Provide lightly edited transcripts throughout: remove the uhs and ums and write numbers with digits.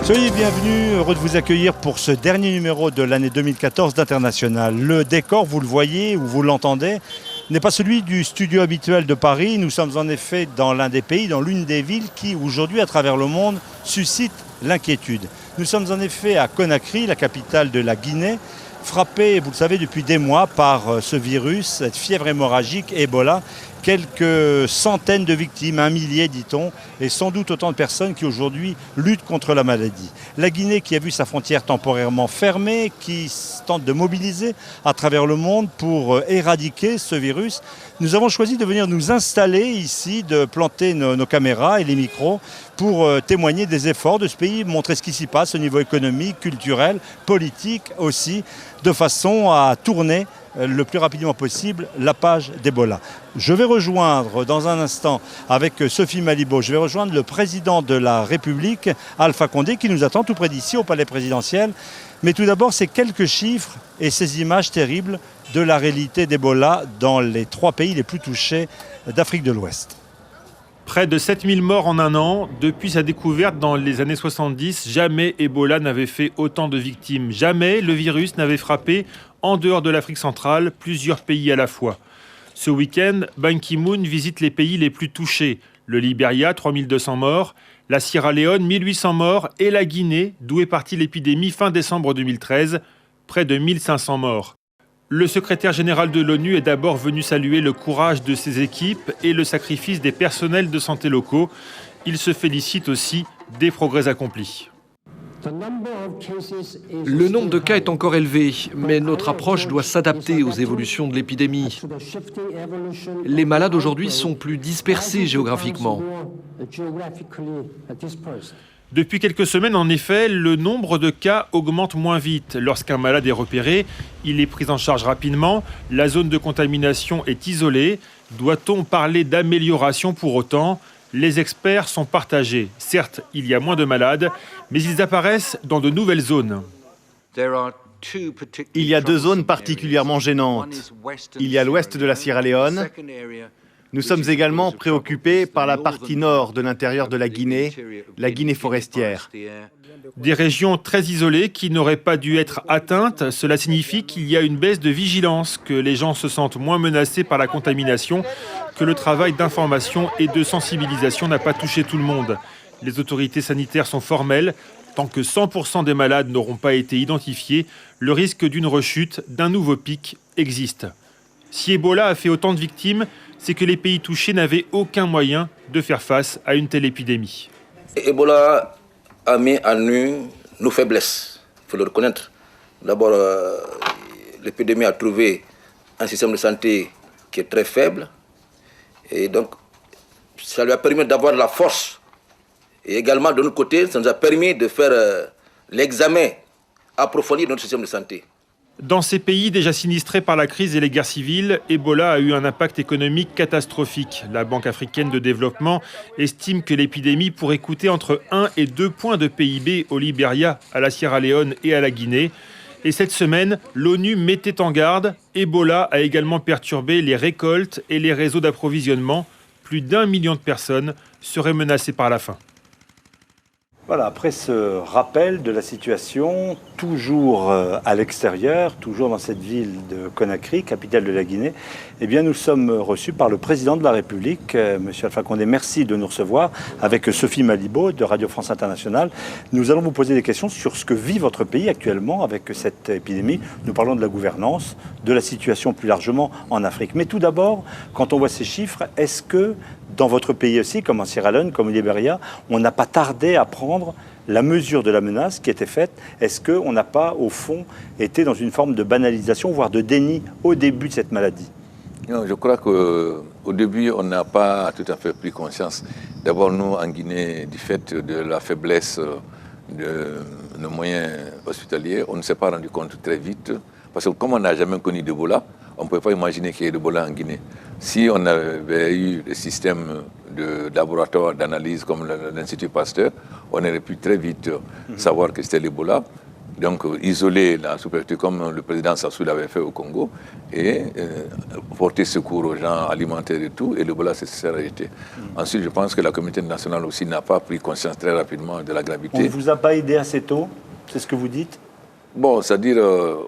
Soyez bienvenus, heureux de vous accueillir pour ce dernier numéro de l'année 2014 d'International. Le décor, vous le voyez ou vous l'entendez, n'est pas celui du studio habituel de Paris. Nous sommes en effet dans l'un des pays, dans l'une des villes qui, aujourd'hui, à travers le monde, suscite l'inquiétude. Nous sommes en effet à Conakry, la capitale de la Guinée, frappée, vous le savez, depuis des mois par ce virus, cette fièvre hémorragique Ebola. Quelques centaines de victimes, 1 millier dit-on, et sans doute autant de personnes qui aujourd'hui luttent contre la maladie. La Guinée qui a vu sa frontière temporairement fermée, qui tente de mobiliser à travers le monde pour éradiquer ce virus. Nous avons choisi de venir nous installer ici, de planter nos caméras et les micros pour témoigner des efforts de ce pays, montrer ce qui s'y passe au niveau économique, culturel, politique aussi, de façon à tourner le plus rapidement possible la page d'Ebola. Je vais rejoindre dans un instant avec Sophie Malibaud, je vais rejoindre le président de la République, Alpha Condé, qui nous attend tout près d'ici au palais présidentiel. Mais tout d'abord, ces quelques chiffres et ces images terribles de la réalité d'Ebola dans les 3 pays les plus touchés d'Afrique de l'Ouest. Près de 7000 morts en un an. Depuis sa découverte dans les années 70, jamais Ebola n'avait fait autant de victimes. Jamais le virus n'avait frappé, en dehors de l'Afrique centrale, plusieurs pays à la fois. Ce week-end, Ban Ki-moon visite les pays les plus touchés. Le Libéria, 3200 morts, la Sierra Leone, 1800 morts, et la Guinée, d'où est partie l'épidémie fin décembre 2013, près de 1500 morts. Le secrétaire général de l'ONU est d'abord venu saluer le courage de ses équipes et le sacrifice des personnels de santé locaux. Il se félicite aussi des progrès accomplis. Le nombre de cas est encore élevé, mais notre approche doit s'adapter aux évolutions de l'épidémie. Les malades aujourd'hui sont plus dispersés géographiquement. Depuis quelques semaines, en effet, le nombre de cas augmente moins vite. Lorsqu'un malade est repéré, il est pris en charge rapidement. La zone de contamination est isolée. Doit-on parler d'amélioration pour autant ? Les experts sont partagés. Certes, il y a moins de malades, mais ils apparaissent dans de nouvelles zones. Il y a 2 zones particulièrement gênantes. Il y a l'ouest de la Sierra Leone. Nous sommes également préoccupés par la partie nord de l'intérieur de la Guinée forestière. Des régions très isolées qui n'auraient pas dû être atteintes. Cela signifie qu'il y a une baisse de vigilance, que les gens se sentent moins menacés par la contamination, que le travail d'information et de sensibilisation n'a pas touché tout le monde. Les autorités sanitaires sont formelles. Tant que 100% des malades n'auront pas été identifiés, le risque d'une rechute, d'un nouveau pic existe. Si Ebola a fait autant de victimes, c'est que les pays touchés n'avaient aucun moyen de faire face à une telle épidémie. Ebola a mis à nu nos faiblesses, il faut le reconnaître. D'abord, l'épidémie a trouvé un système de santé qui est très faible. Et donc, ça lui a permis d'avoir de la force. Et également, de notre côté, ça nous a permis de faire l'examen approfondi de notre système de santé. Dans ces pays déjà sinistrés par la crise et les guerres civiles, Ebola a eu un impact économique catastrophique. La Banque africaine de développement estime que l'épidémie pourrait coûter entre 1 et 2 points de PIB au Libéria, à la Sierra Leone et à la Guinée. Et cette semaine, l'ONU mettait en garde. Ebola a également perturbé les récoltes et les réseaux d'approvisionnement. Plus d'1 million de personnes seraient menacées par la faim. Voilà, après ce rappel de la situation, toujours à l'extérieur, toujours dans cette ville de Conakry, capitale de la Guinée, eh bien nous sommes reçus par le président de la République, Monsieur Alpha Condé. Merci de nous recevoir avec Sophie Malibaud de Radio France Internationale. Nous allons vous poser des questions sur ce que vit votre pays actuellement avec cette épidémie. Nous parlons de la gouvernance, de la situation plus largement en Afrique. Mais tout d'abord, quand on voit ces chiffres, est-ce que dans votre pays aussi, comme en Sierra Leone, comme au Libéria, on n'a pas tardé à prendre la mesure de la menace qui était faite? Est-ce qu'on n'a pas, au fond, été dans une forme de banalisation, voire de déni au début de cette maladie? Non, je crois qu'au début, on n'a pas tout à fait pris conscience. D'abord, nous, en Guinée, du fait de la faiblesse de nos moyens hospitaliers, on ne s'est pas rendu compte très vite. Parce que comme on n'a jamais connu d'Ebola, on ne pouvait pas imaginer qu'il y ait d'Ebola en Guinée. Si on avait eu des systèmes de laboratoire d'analyse comme l'Institut Pasteur, on aurait pu très vite savoir que c'était l'Ebola. Donc, isoler la sous-préfecture comme le président Sassou l'avait fait au Congo et porter secours aux gens, alimentaires et tout, et l'Ebola s'est arrêté. Ensuite, je pense que la communauté internationale aussi n'a pas pris conscience très rapidement de la gravité. On ne vous a pas aidé assez tôt? C'est ce que vous dites? Bon, c'est-à-dire,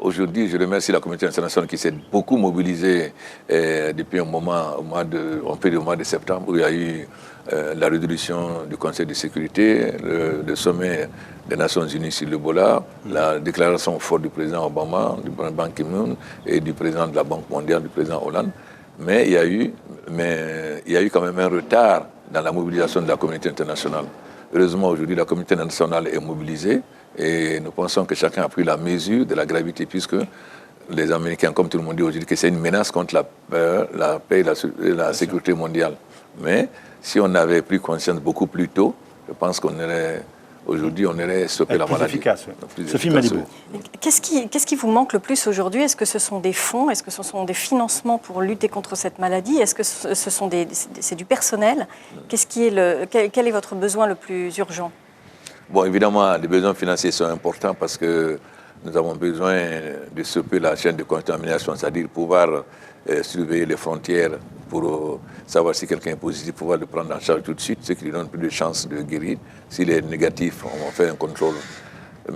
aujourd'hui, je remercie la communauté internationale qui s'est beaucoup mobilisée depuis un moment, on peut dire au mois de septembre, où il y a eu la résolution du Conseil de sécurité, le sommet des Nations Unies sur l'Ebola, la déclaration forte du président Obama, du président Ban Ki-moon et du président de la Banque mondiale, du président Hollande. Mais il y a eu quand même un retard dans la mobilisation de la communauté internationale. Heureusement, aujourd'hui, la communauté internationale est mobilisée et nous pensons que chacun a pris la mesure de la gravité, puisque les Américains, comme tout le monde dit aujourd'hui, que c'est une menace contre la paix et la sécurité mondiale. Mais si on avait pris conscience beaucoup plus tôt, je pense aujourd'hui, on aurait stoppé la maladie. Efficace, oui. Sophie Malibaud. Qu'est-ce qui vous manque le plus aujourd'hui? Est-ce que ce sont des fonds? Est-ce que ce sont des financements pour lutter contre cette maladie? Est-ce que c'est du personnel? Quel est votre besoin le plus urgent? Bon, évidemment, les besoins financiers sont importants parce que nous avons besoin de stopper la chaîne de contamination, c'est-à-dire pouvoir surveiller les frontières pour savoir si quelqu'un est positif, pouvoir le prendre en charge tout de suite, ce qui lui donne plus de chances de guérir. S'il est négatif, on fait un contrôle.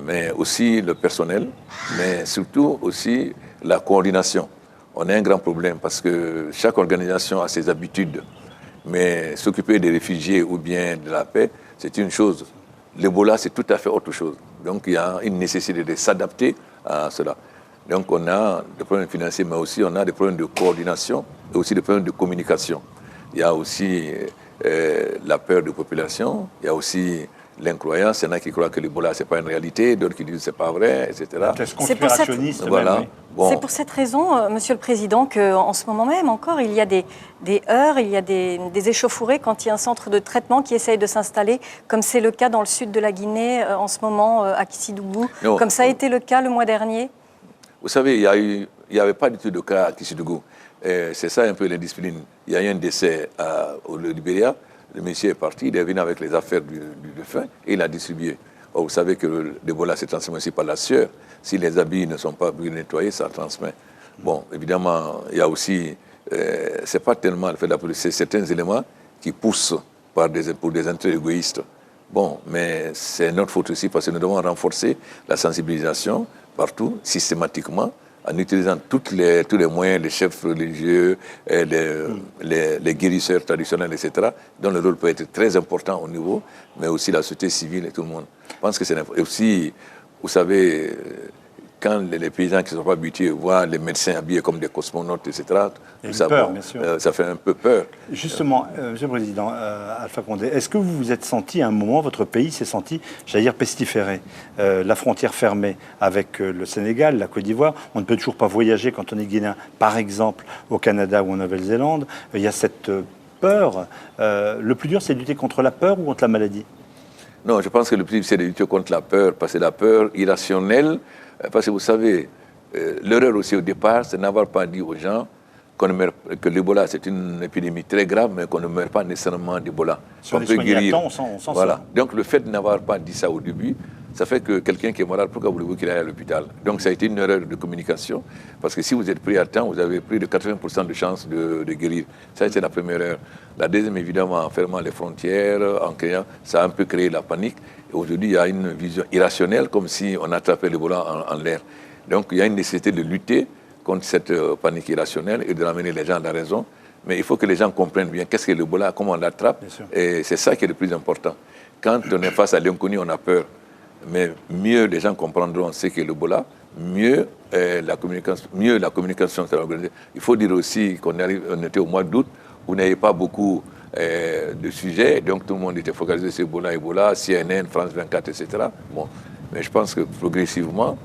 Mais aussi le personnel, mais surtout aussi la coordination. On a un grand problème parce que chaque organisation a ses habitudes. Mais s'occuper des réfugiés ou bien de la paix, c'est une chose. L'Ebola, c'est tout à fait autre chose. Donc il y a une nécessité de s'adapter à cela. Donc on a des problèmes financiers, mais aussi on a des problèmes de coordination et aussi des problèmes de communication. Il y a aussi la peur de population, il y a aussi l'incroyance. Il y en a qui croient que l'Ebola, ce n'est pas une réalité, d'autres qui disent que ce n'est pas vrai, etc. Conspirationniste, voilà. Oui. Bon. C'est pour cette raison, Monsieur le Président, qu'en ce moment même encore, il y a des heurts, il y a des échauffourées quand il y a un centre de traitement qui essaye de s'installer, comme c'est le cas dans le sud de la Guinée en ce moment, à Kissidougou, comme ça a été le cas le mois dernier. Vous savez, il n'y avait pas du tout de cas à Kissidougou. C'est ça un peu l'indiscipline. Il y a eu un décès au Libéria, le monsieur est parti, il est venu avec les affaires du défunt et il a distribué. Or, vous savez que l'Ebola se transmet aussi par la sueur. Si les habits ne sont pas bien nettoyés, ça transmet. Bon, évidemment, il y a aussi, c'est pas tellement le fait de la police, c'est certains éléments qui poussent pour des intérêts égoïstes. Bon, mais c'est notre faute aussi parce que nous devons renforcer la sensibilisation partout, systématiquement, en utilisant tous les moyens, les chefs religieux, les guérisseurs traditionnels, etc., dont le rôle peut être très important au niveau, mais aussi la société civile et tout le monde. Je pense que c'est aussi, vous savez, quand les paysans qui ne sont pas habitués voient les médecins habillés comme des cosmonautes, etc., ça fait un peu peur. Justement, Monsieur le Président, Alpha Condé, est-ce que vous vous êtes senti à un moment, votre pays s'est senti, j'allais dire, pestiféré, la frontière fermée avec le Sénégal, la Côte d'Ivoire, on ne peut toujours pas voyager quand on est guinéen, par exemple, au Canada ou en Nouvelle-Zélande, il y a cette peur. Le plus dur, c'est de lutter contre la peur ou contre la maladie? Non, je pense que le plus dur, c'est de lutter contre la peur, parce que la peur irrationnelle, parce que vous savez, l'erreur aussi au départ, c'est de n'avoir pas dit aux gens que l'Ebola, c'est une épidémie très grave, mais qu'on ne meurt pas nécessairement d'Ebola. On peut guérir. On sent voilà. ça. Donc le fait de n'avoir pas dit ça au début, ça fait que quelqu'un qui est malade, pourquoi voulez-vous qu'il aille à l'hôpital? Donc ça a été une erreur de communication, parce que si vous êtes pris à temps, vous avez plus de 80% de chances de guérir. Ça, c'est la première erreur. La deuxième, évidemment, en fermant les frontières, en créant, ça a un peu créé la panique. Et aujourd'hui, il y a une vision irrationnelle, comme si on attrapait l'Ebola en l'air. Donc il y a une nécessité de lutter contre cette panique irrationnelle et de ramener les gens à la raison. Mais il faut que les gens comprennent bien qu'est-ce que l'Ebola, comment on l'attrape. Et c'est ça qui est le plus important. Quand on est face à l'inconnu, on a peur. Mais mieux les gens comprendront ce qu'est l'Ebola, mieux la communication sera organisée. Il faut dire aussi qu'on était au mois d'août, où il n'y avait pas beaucoup de sujets, donc tout le monde était focalisé sur Ebola, CNN, France 24, etc. Bon. Mais je pense que progressivement,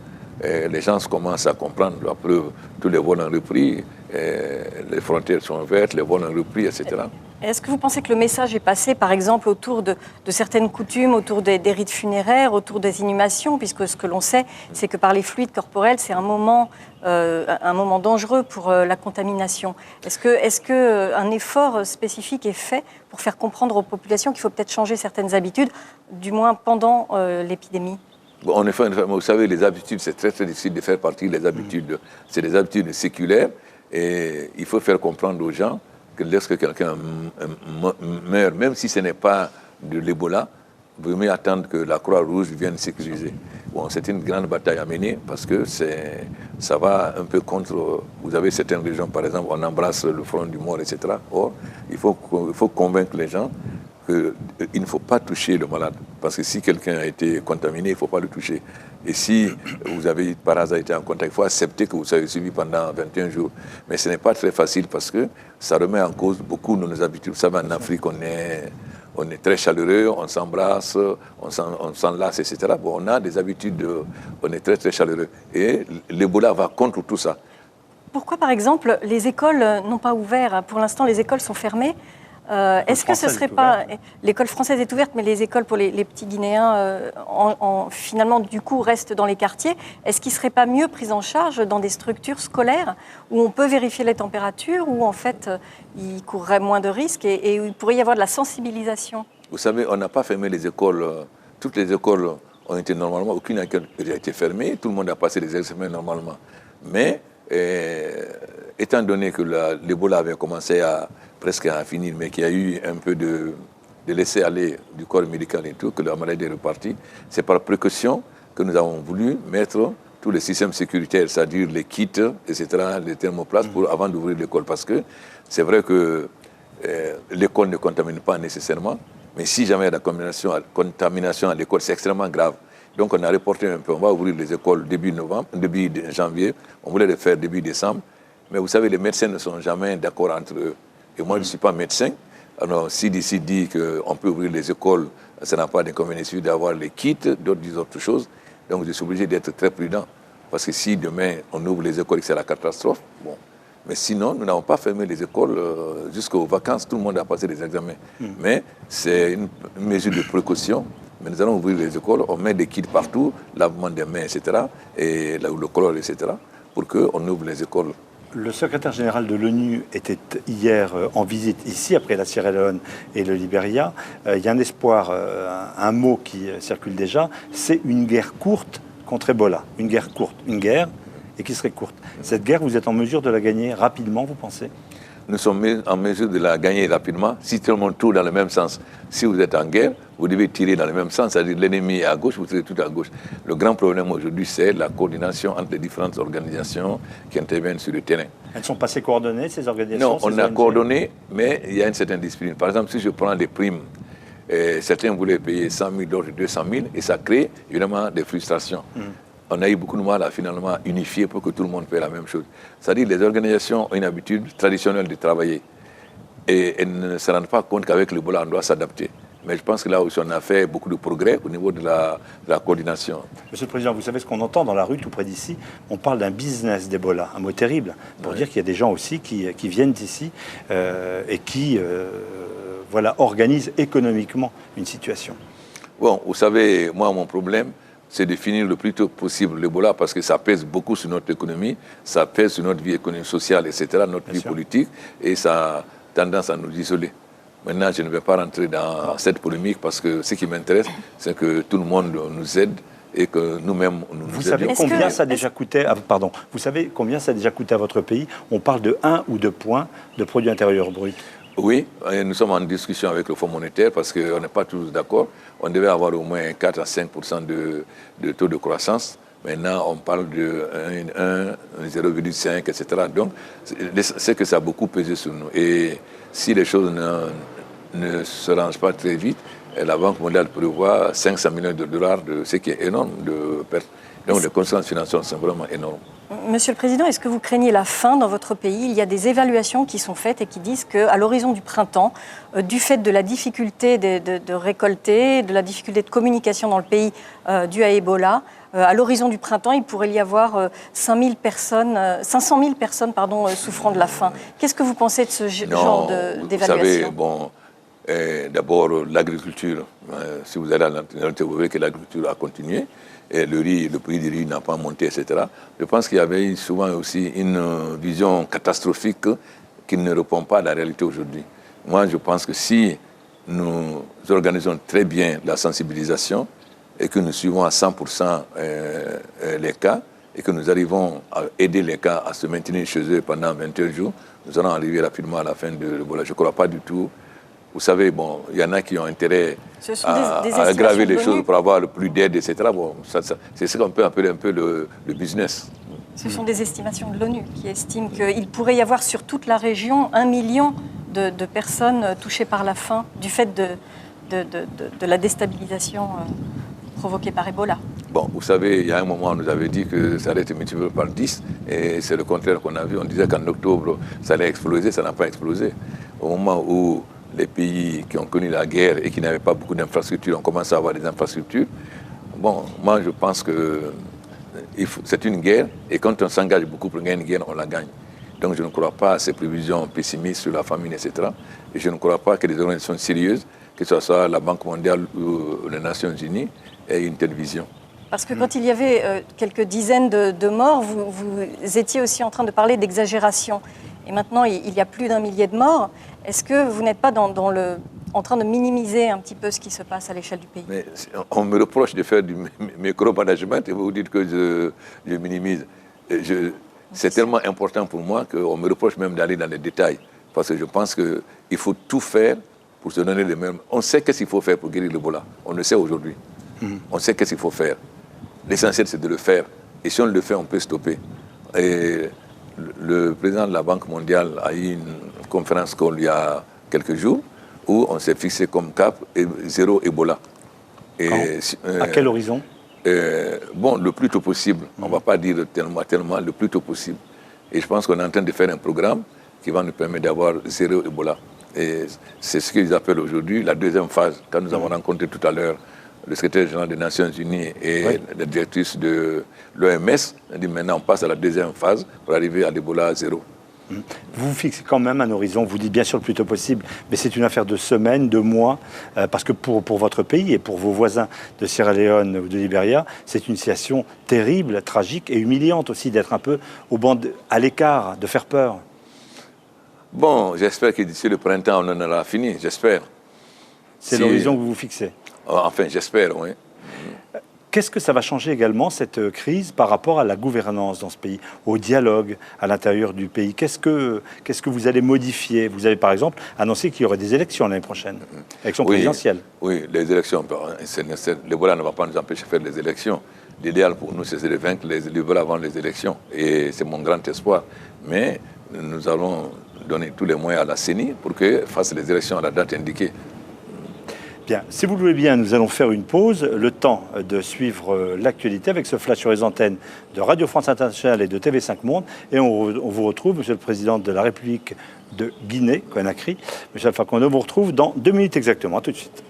les gens commencent à comprendre. La preuve, tous les vols ont repris, les frontières sont ouvertes, les vols ont repris, etc. Est-ce que vous pensez que le message est passé, par exemple, autour de certaines coutumes, autour des rites funéraires, autour des inhumations, puisque ce que l'on sait, c'est que par les fluides corporels, c'est un moment dangereux pour la contamination. Est-ce que un effort spécifique est fait pour faire comprendre aux populations qu'il faut peut-être changer certaines habitudes, du moins pendant l'épidémie? Bon, vous savez, les habitudes, c'est très, très difficile de faire partie des habitudes. C'est des habitudes séculaires et il faut faire comprendre aux gens que lorsque quelqu'un meurt, même si ce n'est pas de l'Ebola, il vaut mieux attendre que la Croix-Rouge vienne sécuriser. Bon, c'est une grande bataille à mener parce que ça va un peu contre... Vous avez certaines régions, par exemple, on embrasse le front du mort, etc. Or, il faut convaincre les gens qu'il ne faut pas toucher le malade. Parce que si quelqu'un a été contaminé, il ne faut pas le toucher. Et si vous avez par hasard été en contact, il faut accepter que vous avez suivi pendant 21 jours. Mais ce n'est pas très facile parce que ça remet en cause beaucoup de nos habitudes. Vous savez, en Afrique, on est très chaleureux, on s'embrasse, on s'enlace, etc. Bon, on a des habitudes, on est très, très chaleureux. Et l'Ebola va contre tout ça. Pourquoi, par exemple, les écoles n'ont pas ouvert? Pour l'instant, les écoles sont fermées. Est-ce que ce serait pas... L'école française est ouverte, mais les écoles pour les petits Guinéens, finalement, du coup, restent dans les quartiers. Est-ce qu'ils ne seraient pas mieux pris en charge dans des structures scolaires où on peut vérifier les températures, où, en fait, ils courraient moins de risques et où il pourrait y avoir de la sensibilisation? Vous savez, on n'a pas fermé les écoles. Toutes les écoles ont été normalement... Aucune école n'a été fermée. Tout le monde a passé les examens normalement. Mais, étant donné que l'Ebola avait commencé presque à finir, mais qu'il y a eu un peu de laisser aller du corps médical et tout, que la maladie est repartie, c'est par précaution que nous avons voulu mettre tous les systèmes sécuritaires, c'est-à-dire les kits, etc., les thermoplastes, avant d'ouvrir l'école. Parce que c'est vrai que l'école ne contamine pas nécessairement, mais si jamais il y a la contamination à l'école, c'est extrêmement grave. Donc on a reporté un peu, on va ouvrir les écoles début janvier, on voulait le faire début décembre, mais vous savez, les médecins ne sont jamais d'accord entre eux. Et moi, je ne suis pas médecin. Alors, CDC dit qu'on peut ouvrir les écoles, ça n'a pas d'inconvénient, il suffit d'avoir les kits, d'autres disent autre chose. Donc, je suis obligé d'être très prudent. Parce que si demain, on ouvre les écoles et que c'est la catastrophe, bon. Mais sinon, nous n'avons pas fermé les écoles jusqu'aux vacances. Tout le monde a passé les examens. Mais c'est une mesure de précaution. Mais nous allons ouvrir les écoles, on met des kits partout, lavement des mains, etc. Et là où le chlore, etc. pour qu'on ouvre les écoles. Le secrétaire général de l'ONU était hier en visite ici, après la Sierra Leone et le Libéria. Il y a un espoir, un mot qui circule déjà, c'est une guerre courte contre Ebola. Une guerre courte, une guerre et qui serait courte. Cette guerre, vous êtes en mesure de la gagner rapidement, vous pensez? Nous sommes en mesure de la gagner rapidement si tout le monde tourne dans le même sens. Si vous êtes en guerre, vous devez tirer dans le même sens, c'est-à-dire l'ennemi est à gauche, vous tirez tout à gauche. Le grand problème aujourd'hui, c'est la coordination entre les différentes organisations qui interviennent sur le terrain. Elles sont pas assez coordonnées, ces organisations? Non, on a coordonné, mais il y a une certaine discipline. Par exemple, si je prends des primes, certains voulaient payer 100 000, d'autres 200 000, et ça crée évidemment des frustrations. On a eu beaucoup de mal à finalement unifier pour que tout le monde paie la même chose. C'est-à-dire que les organisations ont une habitude traditionnelle de travailler. Et elles ne se rendent pas compte qu'avec l'Ebola, on doit s'adapter. Mais je pense que là aussi, on a fait beaucoup de progrès au niveau de la coordination. Monsieur le Président, vous savez ce qu'on entend dans la rue tout près d'ici? On parle d'un business d'Ebola, un mot terrible, pour dire qu'il y a des gens aussi qui viennent ici et qui organisent économiquement une situation. Bon, vous savez, moi, mon problème, c'est de finir le plus tôt possible l'Ebola parce que ça pèse beaucoup sur notre économie, ça pèse sur notre vie économique, sociale, etc., notre vie politique, et ça a tendance à nous isoler. Maintenant, je ne vais pas rentrer dans cette polémique parce que ce qui m'intéresse, c'est que tout le monde nous aide et que nous-mêmes nous Vous savez combien ça a déjà coûté Vous savez combien ça a déjà coûté à votre pays? On parle de 1 ou 2 points de produit intérieur brut. Oui, nous sommes en discussion avec le Fonds monétaire parce qu'on n'est pas tous d'accord. On devait avoir au moins 4 à 5% de taux de croissance. Maintenant, on parle de 1, 0,5, etc. Donc, c'est que ça a beaucoup pesé sur nous. Et si les choses ne se rangent pas très vite, la Banque mondiale prévoit 500 millions de dollars, ce qui est énorme de pertes. Donc, les conséquences financières sont vraiment énormes. Monsieur le Président, est-ce que vous craignez la faim dans votre pays? Il y a des évaluations qui sont faites et qui disent qu'à l'horizon du printemps, du fait de la difficulté de récolter, de la difficulté de communication dans le pays due à Ebola, à l'horizon du printemps, il pourrait y avoir 500 000 personnes souffrant de la faim. Qu'est-ce que vous pensez de ce genre d'évaluation? Vous savez, d'abord, l'agriculture. Si vous allez à l'intérieur, vous verrez que l'agriculture a continué. Et le prix du riz n'a pas monté, etc. Je pense qu'il y avait souvent aussi une vision catastrophique qui ne répond pas à la réalité aujourd'hui. Moi, je pense que si nous organisons très bien la sensibilisation, et que nous suivons à 100% les cas et que nous arrivons à aider les cas à se maintenir chez eux pendant 21 jours, nous allons arriver rapidement à la fin de l'Ebola. Je ne crois pas du tout. Vous savez, bon, il y en a qui ont intérêt à aggraver les choses pour avoir le plus d'aide, etc. Bon, c'est ce qu'on peut appeler un peu le business. Ce sont des estimations de l'ONU qui estiment qu'il pourrait y avoir sur toute la région 1 million de personnes touchées par la faim du fait de la déstabilisation provoquée par Ebola. Bon, vous savez, il y a un moment, on nous avait dit que ça allait être multiplié par 10, et c'est le contraire qu'on a vu. On disait qu'en octobre, ça allait exploser, ça n'a pas explosé. Au moment où les pays qui ont connu la guerre et qui n'avaient pas beaucoup d'infrastructures ont commencé à avoir des infrastructures, bon, moi je pense que c'est une guerre, et quand on s'engage beaucoup pour gagner une guerre, on la gagne. Donc je ne crois pas à ces prévisions pessimistes sur la famine, etc. Et je ne crois pas que des organisations sérieuses, que ce soit la Banque mondiale ou les Nations unies, aient une telle vision. Parce que quand il y avait quelques dizaines de morts, vous étiez aussi en train de parler d'exagération. Et maintenant, il y a plus d'1 millier de morts. Est-ce que vous n'êtes pas en train de minimiser un petit peu ce qui se passe à l'échelle du pays? Mais on me reproche de faire du micromanagement et vous dites que je minimise. C'est tellement important pour moi qu'on me reproche même d'aller dans les détails. Parce que je pense qu'il faut tout faire pour se donner les mêmes. On sait qu'est-ce qu'il faut faire pour guérir l'Ebola. On le sait aujourd'hui. On sait qu'est-ce qu'il faut faire. L'essentiel, c'est de le faire. Et si on le fait, on peut stopper. Et le président de la Banque mondiale a eu une conférence il y a quelques jours où on s'est fixé comme cap 0 Ebola. À quel horizon? Bon, le plus tôt possible. On ne va pas dire tellement, le plus tôt possible. Et je pense qu'on est en train de faire un programme qui va nous permettre d'avoir 0 Ebola. Et c'est ce qu'ils appellent aujourd'hui la deuxième phase. Quand nous avons rencontré tout à l'heure le secrétaire général des Nations Unies et la directrice de l'OMS, on dit maintenant on passe à la deuxième phase pour arriver à l'Ebola 0. Vous fixez quand même un horizon, vous dites bien sûr le plus tôt possible, mais c'est une affaire de semaines, de mois, parce que pour votre pays et pour vos voisins de Sierra Leone ou de Libéria, c'est une situation terrible, tragique et humiliante aussi d'être un peu à l'écart, de faire peur. Bon, j'espère que d'ici le printemps, on en aura fini, j'espère. C'est l'horizon que vous vous fixez? Enfin, j'espère, oui. Qu'est-ce que ça va changer également, cette crise, par rapport à la gouvernance dans ce pays, au dialogue à l'intérieur du pays? Qu'est-ce que vous allez modifier? Vous avez, par exemple, annoncé qu'il y aurait des élections l'année prochaine, élections présidentielles. Oui, les élections. L'Ebola ne va pas nous empêcher de faire des élections. L'idéal pour nous, c'est de vaincre l'Ebola avant les élections. Et c'est mon grand espoir. Mais nous allons donner tous les moyens à la CENI pour qu'elle fasse les élections à la date indiquée. Bien, si vous le voulez bien, nous allons faire une pause, le temps de suivre l'actualité avec ce flash sur les antennes de Radio France Internationale et de TV5 Monde. Et on vous retrouve, Monsieur le Président de la République de Guinée, Conakry. Monsieur Alpha Condé, on vous retrouve dans 2 minutes exactement. À tout de suite.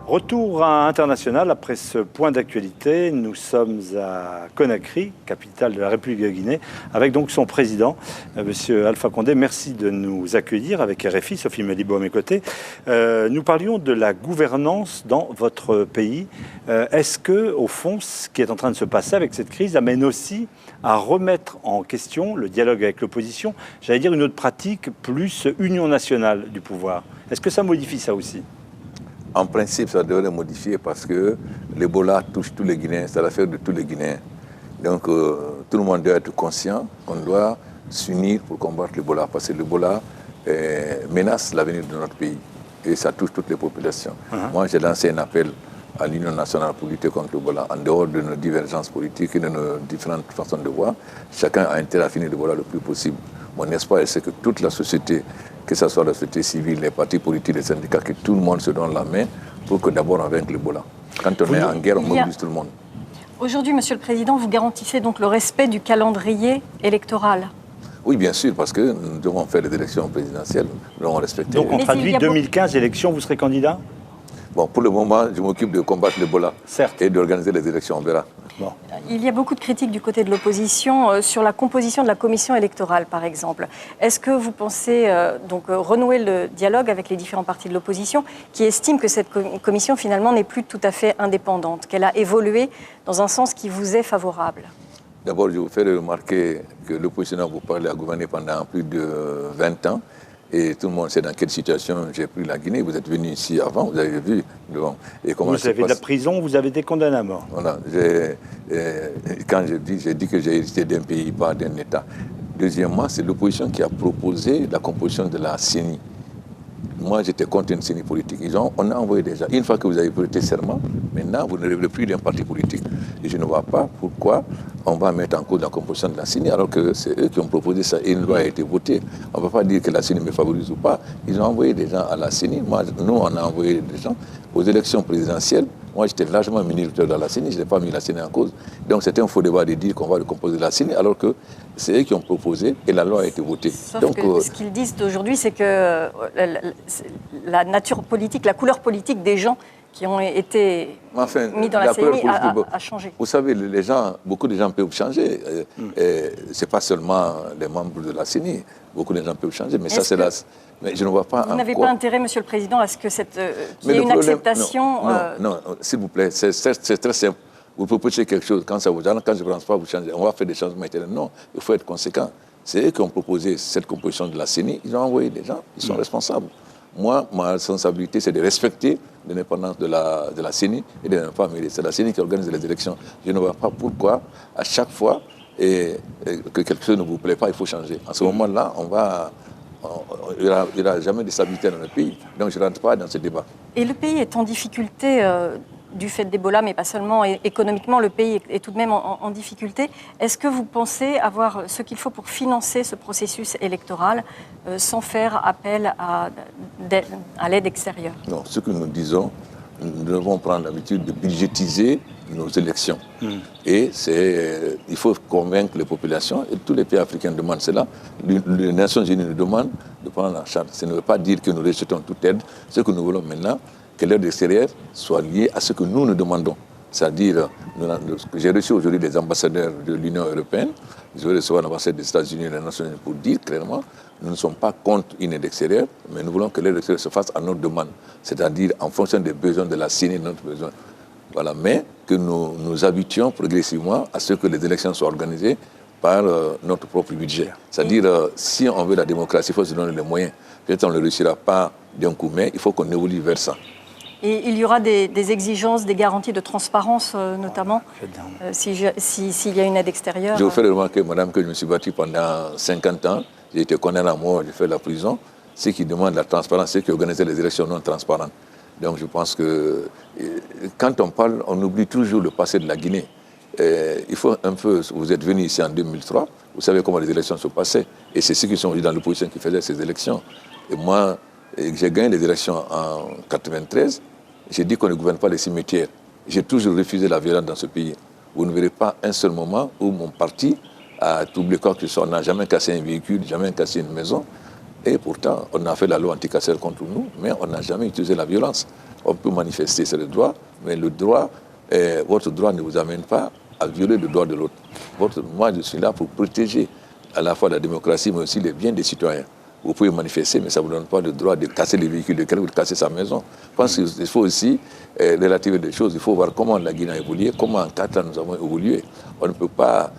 Retour à International après ce point d'actualité. Nous sommes à Conakry, capitale de la République de Guinée, avec donc son président, Monsieur Alpha Condé. Merci de nous accueillir avec RFI, Sophie Melibo à mes côtés. Nous parlions de la gouvernance dans votre pays. Est-ce que, au fond, ce qui est en train de se passer avec cette crise amène aussi à remettre en question le dialogue avec l'opposition, j'allais dire une autre pratique plus union nationale du pouvoir? Est-ce que ça modifie ça aussi? En principe, ça devrait modifier parce que l'Ebola touche tous les Guinéens, c'est l'affaire de tous les Guinéens. Donc tout le monde doit être conscient qu'on doit s'unir pour combattre l'Ebola parce que l'Ebola menace l'avenir de notre pays et ça touche toutes les populations. Moi, j'ai lancé un appel à l'Union nationale pour lutter contre l'Ebola. En dehors de nos divergences politiques et de nos différentes façons de voir, chacun a intérêt à finir l'Ebola le plus possible. Mon espoir, c'est que toute la société, que ce soit la société civile, les partis politiques, les syndicats, que tout le monde se donne la main pour que d'abord on vaincre l'Ebola. Quand on est en guerre, on mobilise tout le monde. Aujourd'hui, Monsieur le Président, vous garantissez donc le respect du calendrier électoral? Oui, bien sûr, parce que nous devons faire les élections présidentielles, nous devons respecter. Donc on traduit 2015 élections, vous serez candidat? Bon, pour le moment, je m'occupe de combattre l'Ebola et d'organiser les élections, on verra. Bon. Il y a beaucoup de critiques du côté de l'opposition sur la composition de la commission électorale, par exemple. Est-ce que vous pensez donc renouer le dialogue avec les différents partis de l'opposition qui estiment que cette commission, finalement, n'est plus tout à fait indépendante, qu'elle a évolué dans un sens qui vous est favorable? D'abord, je vous fais remarquer que l'opposition dont vous parlez a gouverné pendant plus de 20 ans Et tout le monde sait dans quelle situation j'ai pris la Guinée. Vous êtes venu ici avant, vous avez vu. Et comment vous avez de la prison, vous avez des condamnés à mort. Voilà. Quand j'ai dit que j'ai hérité d'un pays, pas d'un État. Deuxièmement, c'est l'opposition qui a proposé la composition de la CENI. Moi, j'étais contre une CENI politique. On a envoyé déjà. Une fois que vous avez prêté serment, maintenant, vous ne rêvez plus d'un parti politique. Et je ne vois pas pourquoi on va mettre en cause la composition de la CENI alors que c'est eux qui ont proposé ça et une loi a été votée. On ne peut pas dire que la CENI me favorise ou pas. Ils ont envoyé des gens à la CENI. Nous, on a envoyé des gens aux élections présidentielles. Moi, j'étais largement minoritaire dans la CENI. Je n'ai pas mis la CENI en cause. Donc, c'était un faux débat de dire qu'on va recomposer la CENI alors que c'est eux qui ont proposé et la loi a été votée. Sauf que ce qu'ils disent aujourd'hui, c'est que la nature politique, la couleur politique des gens qui ont été mis dans la CENI a changé. Vous savez, beaucoup de gens peuvent changer. Ce n'est pas seulement les membres de la CENI. Beaucoup de gens peuvent changer, mais ça, c'est la... Mais je ne vois pas. Vous n'avez pas intérêt, Monsieur le Président, à ce que qu'il y ait une acceptation. Non, s'il vous plaît, c'est très simple. Vous proposez quelque chose, quand ça vous arrange, quand je ne pense pas, vous changez. On va faire des changements éternels. Non, il faut être conséquent. C'est eux qui ont proposé cette composition de la CENI. Ils ont envoyé des gens, ils sont responsables. Moi, ma responsabilité, c'est de respecter l'indépendance de la CENI et de ne pas mêler. C'est la CENI qui organise les élections. Je ne vois pas pourquoi, à chaque fois, que quelque chose ne vous plaît pas, il faut changer. En ce moment-là, il n'y aura jamais de stabilité dans le pays. Donc je ne rentre pas dans ce débat. Et le pays est en difficulté du fait d'Ebola, mais pas seulement. Économiquement, le pays est tout de même en difficulté. Est-ce que vous pensez avoir ce qu'il faut pour financer ce processus électoral sans faire appel à l'aide extérieure? Non, ce que nous disons, nous devons prendre l'habitude de budgétiser nos élections. Et il faut convaincre les populations, et tous les pays africains demandent cela. Les Nations Unies nous demandent de prendre en charge. Ça ne veut pas dire que nous rejetons toute aide. Ce que nous voulons maintenant, que l'aide extérieure soit liée à ce que nous demandons. C'est-à-dire, j'ai reçu aujourd'hui des ambassadeurs de l'Union européenne, je vais recevoir l'ambassadeur des États-Unis et des Nations Unies pour dire clairement, nous ne sommes pas contre une aide extérieure, mais nous voulons que l'aide extérieure se fasse à notre demande, c'est-à-dire en fonction des besoins de la CENI, notre besoin. Voilà, mais que nous nous habituions progressivement à ce que les élections soient organisées par notre propre budget. C'est-à-dire, si on veut la démocratie, il faut se donner les moyens. Peut-être qu'on ne le réussira pas d'un coup, mais il faut qu'on évolue vers ça. Et il y aura des exigences, des garanties de transparence, notamment, s'il y a une aide extérieure. Je vous fais remarquer, madame, que je me suis battu pendant 50 ans. J'ai été condamné à mort, j'ai fait la prison. Ceux qui demandent la transparence, ceux qui organisaient les élections non transparentes. Donc je pense que quand on parle, on oublie toujours le passé de la Guinée. Il faut un peu, vous êtes venu ici en 2003, vous savez comment les élections se passaient. Et c'est ceux qui sont dans l'opposition qui faisaient ces élections. Et moi, j'ai gagné les élections en 1993. J'ai dit qu'on ne gouverne pas les cimetières. J'ai toujours refusé la violence dans ce pays. Vous ne verrez pas un seul moment où mon parti a troublé quoi que ce soit. On n'a jamais cassé un véhicule, jamais cassé une maison. Et pourtant, on a fait la loi anticasseur contre nous, mais on n'a jamais utilisé la violence. On peut manifester, c'est le droit, mais le droit, votre droit ne vous amène pas à violer le droit de l'autre. Moi, je suis là pour protéger à la fois la démocratie, mais aussi les biens des citoyens. Vous pouvez manifester, mais ça ne vous donne pas le droit de casser les véhicules de quelqu'un ou de casser sa maison. Je pense qu'il faut aussi relativiser des choses. Il faut voir comment la Guinée a évolué, comment en 4 ans nous avons évolué. On ne peut pas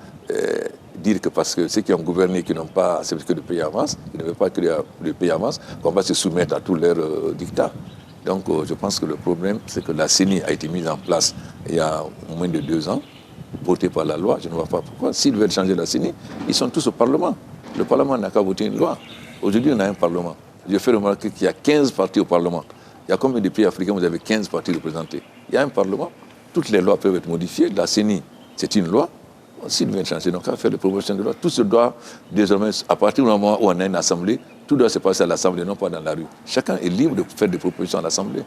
dire que parce que ceux qui ont gouverné, qui n'ont pas accepté que le pays avance, qui ne veulent pas que le pays avance, qu'on va se soumettre à tous leurs dictats. Donc je pense que le problème, c'est que la CENI a été mise en place il y a moins de 2 ans, votée par la loi. Je ne vois pas pourquoi. S'ils veulent changer la CENI, ils sont tous au Parlement. Le Parlement n'a qu'à voter une loi. Aujourd'hui, on a un Parlement. Je fais remarquer qu'il y a 15 partis au Parlement. Il y a combien de pays africains où vous avez 15 partis représentés? Il y a un Parlement. Toutes les lois peuvent être modifiées. La CENI, c'est une loi. S'ils veulent changer, donc, on va faire des propositions de loi. Tout se doit, désormais, à partir du moment où on a une assemblée, tout doit se passer à l'Assemblée, non pas dans la rue. Chacun est libre de faire des propositions à l'Assemblée.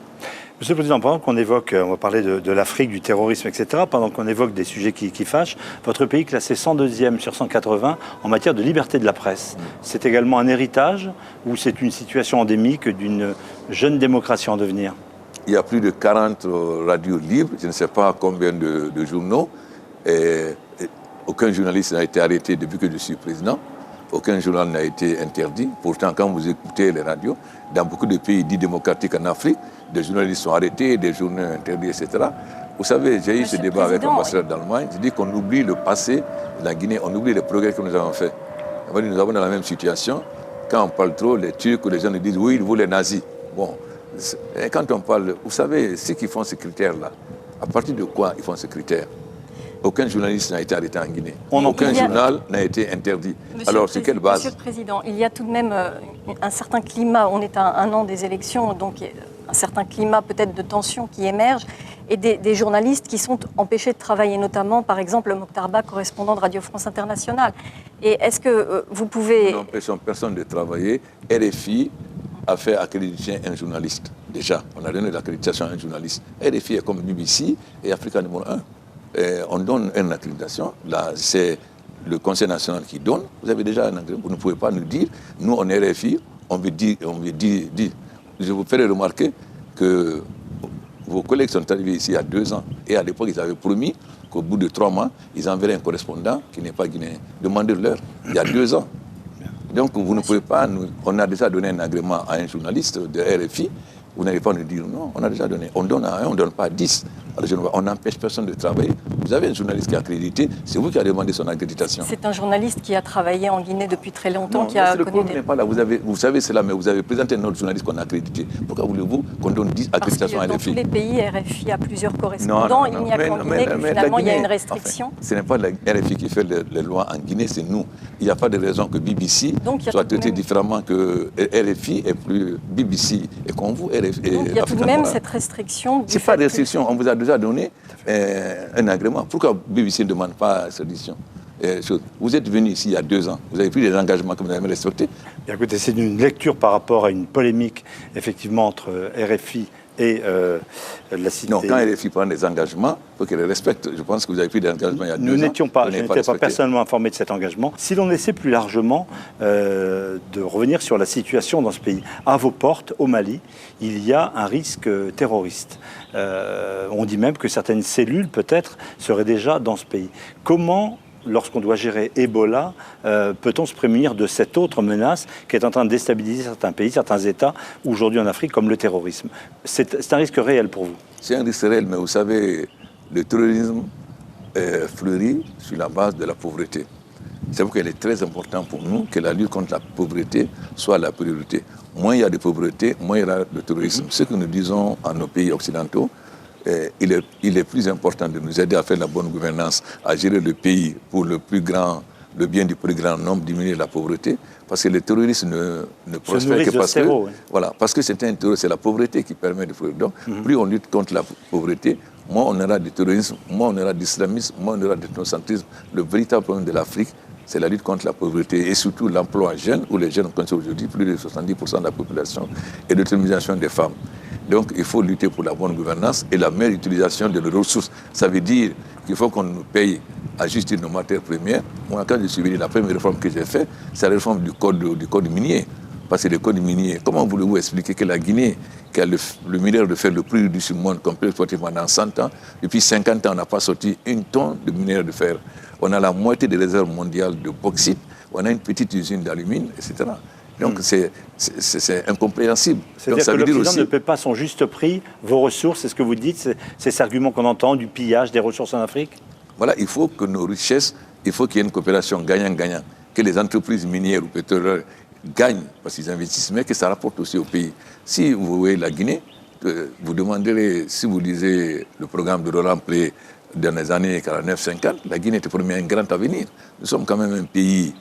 Monsieur le Président, pendant qu'on évoque, on va parler de l'Afrique, du terrorisme, etc., pendant qu'on évoque des sujets qui fâchent, votre pays est classé 102e sur 180 en matière de liberté de la presse. C'est également un héritage ou c'est une situation endémique d'une jeune démocratie en devenir? Il y a plus de 40 radios libres, je ne sais pas combien de journaux. Aucun journaliste n'a été arrêté depuis que je suis président. Aucun journal n'a été interdit. Pourtant, quand vous écoutez les radios, dans beaucoup de pays dits démocratiques en Afrique, des journalistes sont arrêtés, des journaux interdits, etc. Vous savez, j'ai eu ce débat avec l'ambassadeur d'Allemagne. Je dis qu'on oublie le passé de la Guinée, on oublie les progrès que nous avons faits. Nous avons dans la même situation. quand on parle trop, les Turcs ou les gens nous disent oui, vous les nazis. Bon, et quand on parle, vous savez, ceux qui font ces critères-là, à partir de quoi ils font ces critères? Aucun journaliste n'a été arrêté en Guinée. Aucun journal n'a été interdit. Alors, sur quelle base? Monsieur le Président, il y a tout de même un certain climat. On est à un an des élections, donc un certain climat peut-être de tension qui émerge, et des journalistes qui sont empêchés de travailler, notamment, par exemple, Mokhtar Ba, correspondant de Radio France Internationale. Et est-ce que vous pouvez... Nous n'empêchons personne de travailler. RFI a fait accréditer un journaliste. Déjà, on a donné l'accréditation à un journaliste. RFI est comme BBC et Africa numéro 1. On donne une accréditation, là c'est le Conseil national qui donne, vous avez déjà un agrément, vous ne pouvez pas nous dire, nous on est RFI, on veut dire, je vous ferai remarquer que vos collègues sont arrivés ici il y a 2 ans, et à l'époque ils avaient promis qu'au bout de 3 mois, ils enverraient un correspondant qui n'est pas guinéen. Demandez-leur, il y a 2 ans. Donc vous ne pouvez pas, on a déjà donné un agrément à un journaliste de RFI, vous n'allez pas nous dire non, on a déjà donné. On donne à 1, on ne donne pas à 10. Alors, on n'empêche personne de travailler. Vous avez un journaliste qui est accrédité, c'est vous qui avez demandé son accréditation. C'est un journaliste qui a travaillé en Guinée depuis très longtemps, non, qui a le connu n'est pas là. Vous savez cela, mais vous avez présenté un autre journaliste qu'on a accrédité. Pourquoi voulez-vous qu'on donne 10 accréditations à RFI? Dans tous les pays, RFI a plusieurs correspondants. Il n'y a qu'en Guinée que finalement il y a une restriction. Enfin, ce n'est pas la RFI qui fait les lois en Guinée, c'est nous. Il n'y a pas de raison que BBC soit traité différemment que RFI et plus BBC et qu'on vous RFI. Donc il y a tout de même cette restriction. Ce n'est pas de restriction, on vous a déjà donné un agrément. Pourquoi BBC ne demande pas cette édition? Vous êtes venu ici il y a 2 ans, vous avez pris des engagements que vous avez respectés. Bien, écoutez, c'est une lecture par rapport à une polémique, effectivement, entre RFI et la cité. Non, quand RFI prend des engagements, il faut qu'elle les respecte. Je pense que vous avez pris des engagements il y a 2 ans. Nous n'étions pas, je n'étais pas personnellement informé de cet engagement. Si l'on essaie plus largement de revenir sur la situation dans ce pays, à vos portes, au Mali, il y a un risque terroriste. On dit même que certaines cellules, peut-être, seraient déjà dans ce pays. Comment, lorsqu'on doit gérer Ebola, peut-on se prémunir de cette autre menace qui est en train de déstabiliser certains pays, certains États, aujourd'hui en Afrique, comme le terrorisme? C'est un risque réel pour vous? C'est un risque réel, mais vous savez, le terrorisme fleurit sur la base de la pauvreté. C'est pourquoi il est très important pour nous que la lutte contre la pauvreté soit la priorité. Moins il y a de pauvreté, moins il y aura de terrorisme. Ce que nous disons en nos pays occidentaux, il est plus important de nous aider à faire la bonne gouvernance, à gérer le pays pour le bien du plus grand nombre, diminuer la pauvreté, parce que le terrorisme ne prospère que parce que, voilà, parce que c'est la pauvreté qui permet de fleurir. Donc, plus on lutte contre la pauvreté, moins on aura du terrorisme, moins on aura d'islamisme, moins on aura d'ethnocentrisme. Le véritable problème de l'Afrique, c'est la lutte contre la pauvreté et surtout l'emploi jeune, où les jeunes, comme c'est aujourd'hui, plus de 70% de la population, et l'autonomisation des femmes. Donc il faut lutter pour la bonne gouvernance et la meilleure utilisation de nos ressources. Ça veut dire qu'il faut qu'on nous paye à juste nos matières premières. Moi, quand je suis venu, la première réforme que j'ai faite, c'est la réforme du code minier. Parce que le code minier, comment voulez-vous expliquer que la Guinée, qui a le minerai de fer le plus riche du monde, qu'on peut exploiter pendant 100 ans, depuis 50 ans, on n'a pas sorti 1 tonne de minerai de fer. On a la moitié des réserves mondiales de bauxite, on a une petite usine d'alumine, etc. Donc c'est incompréhensible. C'est-à-dire que l'Occident ne paie pas son juste prix, vos ressources, c'est ce que vous dites, c'est cet argument qu'on entend du pillage des ressources en Afrique? Voilà, il faut que nos richesses, il faut qu'il y ait une coopération gagnant-gagnant, que les entreprises minières ou pétrolières gagnent parce qu'ils investissent, mais que ça rapporte aussi au pays. Si vous voyez la Guinée, vous demanderez, si vous lisez le programme de Roland Plé dans les années 49-50, la Guinée était promis un grand avenir. Nous sommes quand même un pays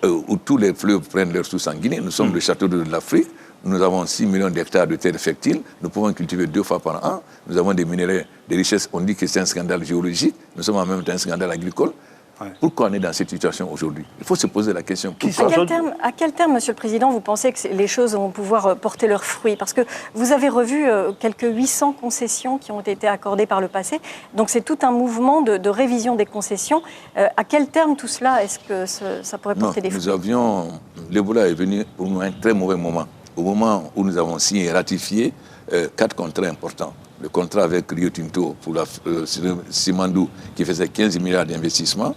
où tous les fleuves prennent leurs sources en Guinée. Nous sommes le château de l'Afrique. Nous avons 6 millions d'hectares de terres fertiles. Nous pouvons cultiver 2 fois par an. Nous avons des minéraux, des richesses. On dit que c'est un scandale géologique. Nous sommes en même temps un scandale agricole. Ouais. Pourquoi on est dans cette situation aujourd'hui? Il faut se poser la question. À quel terme, Monsieur le Président, vous pensez que les choses vont pouvoir porter leurs fruits? Parce que vous avez revu quelques 800 concessions qui ont été accordées par le passé. Donc c'est tout un mouvement de révision des concessions. À quel terme tout cela, est-ce que ça pourrait porter des fruits? L'Ebola est venu pour nous à un très mauvais moment. Au moment où nous avons signé et ratifié 4 contrats importants. Le contrat avec Rio Tinto pour la Simandou qui faisait 15 milliards d'investissements,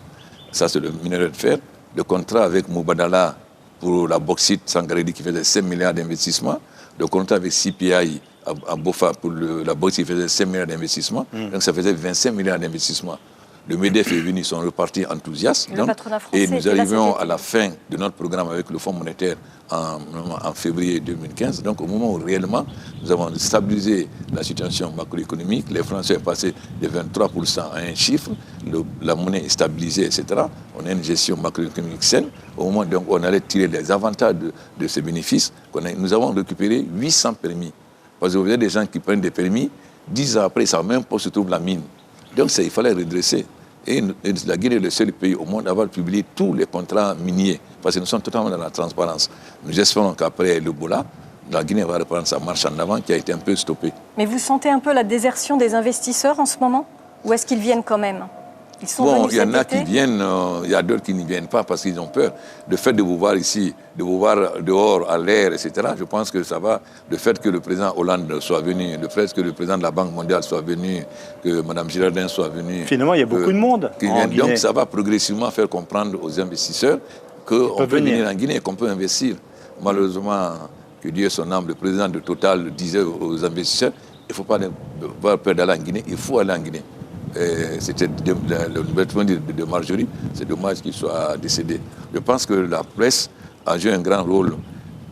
ça c'est le minerai de fer. Le contrat avec Mubadala pour la bauxite Sangaredi qui faisait 5 milliards d'investissements. Le contrat avec CPI à Bofa pour la bauxite qui faisait 5 milliards d'investissements. Donc ça faisait 25 milliards d'investissements. Le MEDEF est venu, ils sont repartis enthousiastes. Le patronat français Et nous était là arrivons cet été. à la fin de notre programme avec le Fonds monétaire en février 2015. Donc au moment où réellement nous avons stabilisé la situation macroéconomique, les Français sont passés de 23% à un chiffre, la monnaie est stabilisée, etc. On a une gestion macroéconomique saine. Au moment où on allait tirer les avantages de ces bénéfices, nous avons récupéré 800 permis. Parce que vous avez des gens qui prennent des permis, 10 ans après, ça même pas se trouve la mine. Donc il fallait redresser. Et la Guinée est le seul pays au monde à avoir publié tous les contrats miniers, parce que nous sommes totalement dans la transparence. Nous espérons qu'après l'Ebola, la Guinée va reprendre sa marche en avant qui a été un peu stoppée. Mais vous sentez un peu la désertion des investisseurs en ce moment? Ou est-ce qu'ils viennent quand même? Ils sont venus Il y en a cet été? qui viennent, il y a d'autres qui n'y viennent pas parce qu'ils ont peur. Le fait de vous voir ici, de vous voir dehors, à l'air, etc., je pense que ça va. Le fait que le président Hollande soit venu, le fait que le président de la Banque mondiale soit venu, que Mme Girardin soit venue. Finalement, il y a beaucoup de monde en Guinée. Donc ça va progressivement faire comprendre aux investisseurs qu'on peut venir en Guinée et qu'on peut investir. Malheureusement, que Dieu son âme, le président de Total disait aux investisseurs, il ne faut pas avoir peur d'aller en Guinée, il faut aller en Guinée. C'était le bâtiment de Marjorie, c'est dommage qu'il soit décédé. Je pense que la presse a joué un grand rôle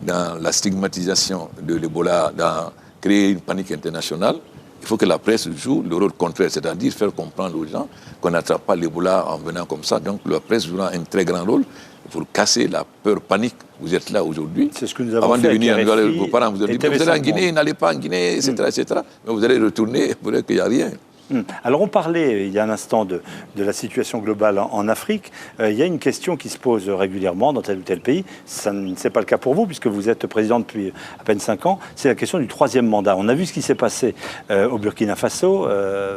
dans la stigmatisation de l'Ebola, dans créer une panique internationale. Il faut que la presse joue le rôle contraire, c'est-à-dire faire comprendre aux gens qu'on n'attrape pas l'Ebola en venant comme ça. Donc la presse jouera un très grand rôle pour casser la peur panique. Vous êtes là aujourd'hui. C'est ce que nous avons Avant fait de venir, avec RFI vos parents vous ont dit, vous allez en Guinée, n'allez pas en Guinée, etc., etc. Mais vous allez retourner, vous verrez qu'il n'y a rien. Alors on parlait il y a un instant de la situation globale en Afrique. Il y a une question qui se pose régulièrement dans tel ou tel pays. Ça n'est pas le cas pour vous puisque vous êtes président depuis à peine 5 ans. C'est la question du 3e mandat. On a vu ce qui s'est passé au Burkina Faso.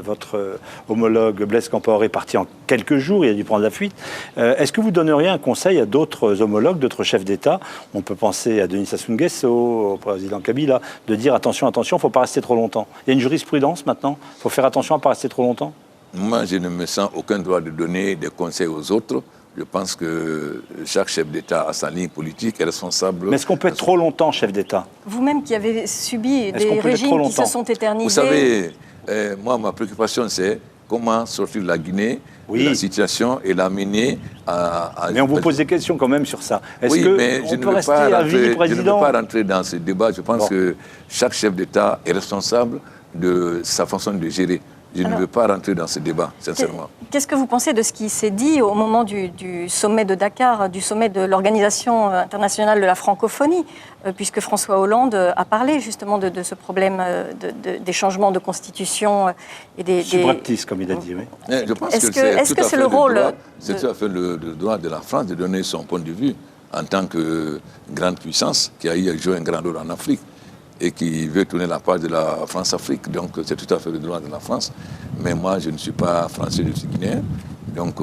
Votre homologue Blaise Compaoré est parti en quelques jours. Il a dû prendre la fuite. Est-ce que vous donneriez un conseil à d'autres homologues, d'autres chefs d'État? On peut penser à Denis Sassou Nguesso, au président Kabila, de dire attention, attention, il ne faut pas rester trop longtemps. Il y a une jurisprudence maintenant. Il faut faire attention à pas rester trop longtemps? Moi, je ne me sens aucun droit de donner des conseils aux autres. Je pense que chaque chef d'État a sa ligne politique, est responsable. Mais est-ce qu'on peut être trop longtemps chef d'État? Vous-même qui avez subi des régimes qui se sont éternisés. Vous savez, moi, ma préoccupation, c'est comment sortir de la Guinée, de la situation et l'amener à... Mais on vous pose des questions quand même sur ça. Est-ce oui, que mais je on ne peut veux rester pas à vie président? Je ne veux pas rentrer dans ce débat. Je pense que chaque chef d'État est responsable de sa façon de gérer. Je ne veux pas rentrer dans ce débat, sincèrement. Qu'est-ce que vous pensez de ce qui s'est dit au moment du sommet de Dakar, du sommet de l'Organisation internationale de la francophonie, puisque François Hollande a parlé justement de ce problème des changements de constitution et des... Subreptice, comme il a dit, oui. Je pense Est-ce que c'est le rôle... C'est tout à fait le droit de la France de donner son point de vue en tant que grande puissance qui a joué un grand rôle en Afrique et qui veut tourner la page de la France-Afrique. Donc c'est tout à fait le droit de la France. Mais moi, je ne suis pas français, je suis guinéen. Donc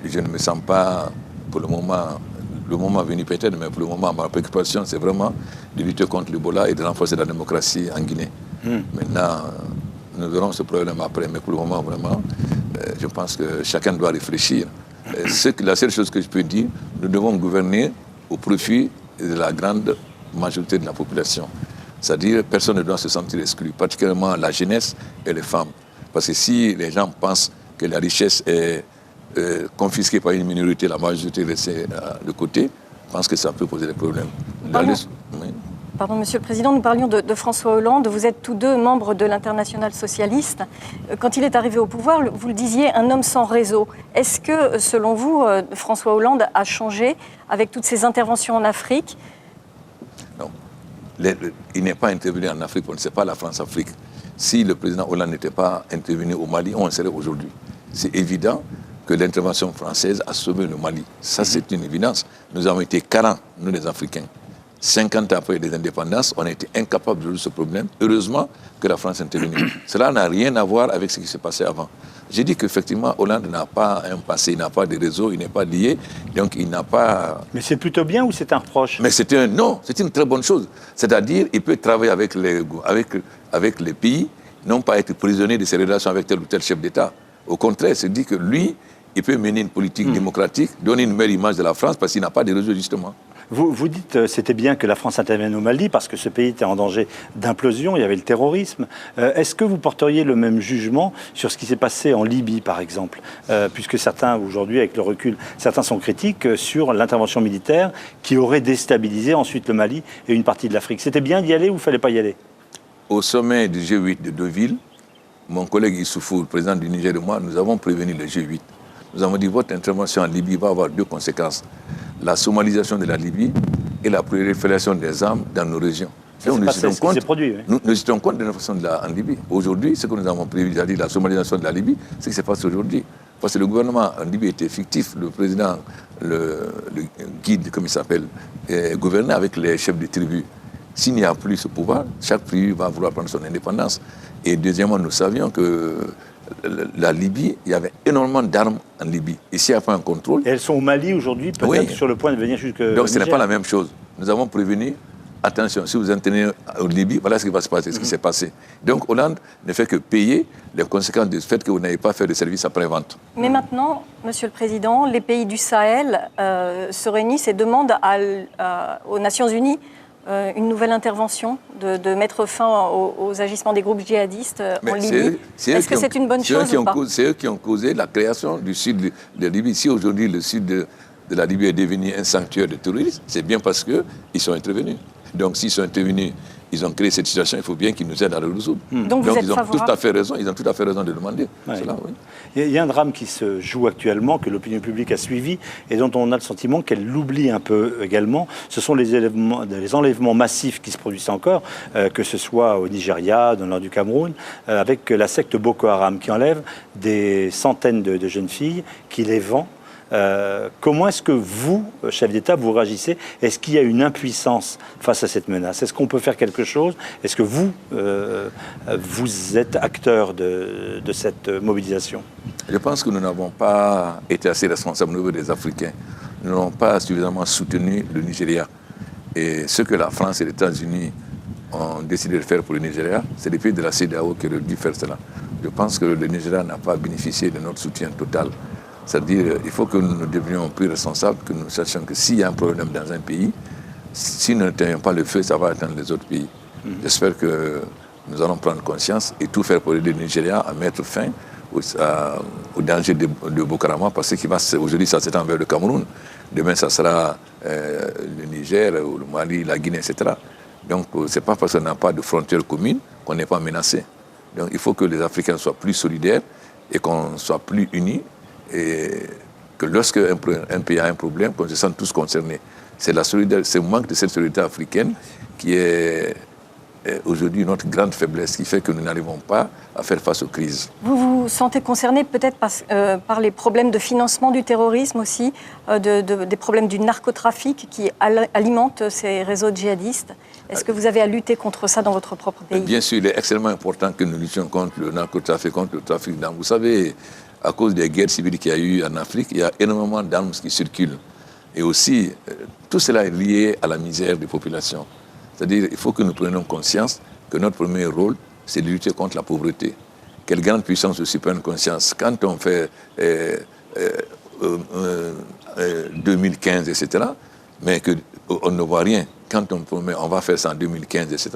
je ne me sens pas, pour le moment venu peut-être, mais pour le moment, ma préoccupation, c'est vraiment de lutter contre l'Ebola et de renforcer la démocratie en Guinée. Maintenant, nous verrons ce problème après. Mais pour le moment, vraiment, je pense que chacun doit réfléchir. La seule chose que je peux dire, nous devons gouverner au profit de la grande majorité de la population. C'est-à-dire que personne ne doit se sentir exclu, particulièrement la jeunesse et les femmes. Parce que si les gens pensent que la richesse est confisquée par une minorité, la majorité restée de côté, je pense que ça peut poser des problèmes. Pardon, Monsieur le Président, nous parlions de François Hollande. Vous êtes tous deux membres de l'Internationale socialiste. Quand il est arrivé au pouvoir, vous le disiez, un homme sans réseau. Est-ce que, selon vous, François Hollande a changé avec toutes ses interventions en Afrique? Non. Il n'est pas intervenu en Afrique, on ne sait pas la France-Afrique. Si le président Hollande n'était pas intervenu au Mali, on en serait aujourd'hui. C'est évident que l'intervention française a sauvé le Mali. Ça, c'est une évidence. Nous avons été carents, nous les Africains. 50 ans après les indépendances, on a été incapables de résoudre ce problème. Heureusement que la France est intervenue. Cela n'a rien à voir avec ce qui s'est passé avant. J'ai dit qu'effectivement, Hollande n'a pas un passé, il n'a pas de réseau, il n'est pas lié, donc il n'a pas... Mais c'est plutôt bien ou c'est un reproche? Mais non, c'est une très bonne chose. C'est-à-dire, il peut travailler avec les pays, non pas être prisonnier de ses relations avec tel ou tel chef d'État. Au contraire, c'est dit que lui, il peut mener une politique démocratique, donner une meilleure image de la France parce qu'il n'a pas de réseau, justement. Vous dites c'était bien que la France intervienne au Mali parce que ce pays était en danger d'implosion, il y avait le terrorisme. Est-ce que vous porteriez le même jugement sur ce qui s'est passé en Libye, par exemple, puisque certains, aujourd'hui, avec le recul, certains sont critiques sur l'intervention militaire qui aurait déstabilisé ensuite le Mali et une partie de l'Afrique. C'était bien d'y aller ou il ne fallait pas y aller? Au sommet du G8 de Deauville, mon collègue Issoufou, le président du Niger et moi, nous avons prévenu le G8. Nous avons dit votre intervention en Libye va avoir 2 conséquences. La somalisation de la Libye et la prolifération des armes dans nos régions. Donc, nous étions compte de la façon en Libye. Aujourd'hui, ce que nous avons prévu, c'est-à-dire la somalisation de la Libye, c'est ce qui se passe aujourd'hui. Parce que le gouvernement en Libye était fictif. Le président, le guide, comme il s'appelle, gouvernait avec les chefs de tribus. S'il n'y a plus ce pouvoir, chaque tribu va vouloir prendre son indépendance. Et deuxièmement, nous savions que la Libye, il y avait énormément d'armes en Libye. Ici, il n'y a pas un contrôle. Et elles sont au Mali aujourd'hui, peut-être sur le point de venir jusque. Donc ce n'est pas la même chose. Nous avons prévenu, attention, si vous intervenez en Libye, voilà ce qui va se passer, ce qui s'est passé. Donc Hollande ne fait que payer les conséquences du fait que vous n'avez pas fait de service après-vente. Mais maintenant, Monsieur le Président, les pays du Sahel se réunissent et demandent aux Nations Unies une nouvelle intervention, de mettre fin aux agissements des groupes djihadistes en Libye. Est-ce que c'est une bonne chose ou pas? C'est eux qui ont causé la création du sud de Libye. Si aujourd'hui le sud de la Libye est devenu un sanctuaire de terroristes, c'est bien parce qu'ils sont intervenus. Donc s'ils sont intervenus, ils ont créé cette situation, il faut bien qu'ils nous aident à la résoudre. Donc ils ont tout à fait raison, de demander cela. Oui. Il y a un drame qui se joue actuellement, que l'opinion publique a suivi, et dont on a le sentiment qu'elle l'oublie un peu également. Ce sont les enlèvements massifs qui se produisent encore, que ce soit au Nigeria, dans le nord du Cameroun, avec la secte Boko Haram, qui enlève des centaines de jeunes filles, qui les vend. Comment est-ce que vous, chef d'État, vous réagissez? Est-ce qu'il y a une impuissance face à cette menace? Est-ce qu'on peut faire quelque chose? Est-ce que vous, vous êtes acteur de cette mobilisation? Je pense que nous n'avons pas été assez responsables au niveau des Africains. Nous n'avons pas suffisamment soutenu le Nigeria. Et ce que la France et les États-Unis ont décidé de faire pour le Nigeria, c'est les pays de la CEDEAO qui auraient dû faire cela. Je pense que le Nigeria n'a pas bénéficié de notre soutien total. C'est-à-dire qu'il faut que nous devenions plus responsables, que nous sachions que s'il y a un problème dans un pays, si nous n'éteignons pas le feu, ça va atteindre les autres pays. J'espère que nous allons prendre conscience et tout faire pour aider le Nigeria à mettre fin au danger de Boko Haram, parce qu'aujourd'hui, ça s'étend vers le Cameroun. Demain, ça sera le Niger, le Mali, la Guinée, etc. Donc, ce n'est pas parce qu'on n'a pas de frontières communes qu'on n'est pas menacé. Donc, il faut que les Africains soient plus solidaires et qu'on soit plus unis. Et que lorsque un pays a un problème, qu'on se sente tous concernés. C'est le manque de cette solidarité africaine qui est aujourd'hui notre grande faiblesse, qui fait que nous n'arrivons pas à faire face aux crises. Vous vous sentez concerné peut-être par les problèmes de financement du terrorisme aussi, des problèmes du narcotrafic qui alimentent ces réseaux djihadistes. Est-ce que vous avez à lutter contre ça dans votre propre pays? Bien sûr, il est extrêmement important que nous luttions contre le narcotrafic, contre le trafic d'armes. Vous savez, à cause des guerres civiles qu'il y a eu en Afrique, il y a énormément d'armes qui circulent. Et aussi, tout cela est lié à la misère des populations. C'est-à-dire qu'il faut que nous prenions conscience que notre premier rôle, c'est de lutter contre la pauvreté. Quelle grande puissance aussi prenne conscience. Quand on fait 2015, etc., mais qu'on ne voit rien, quand on promet on va faire ça en 2015, etc.,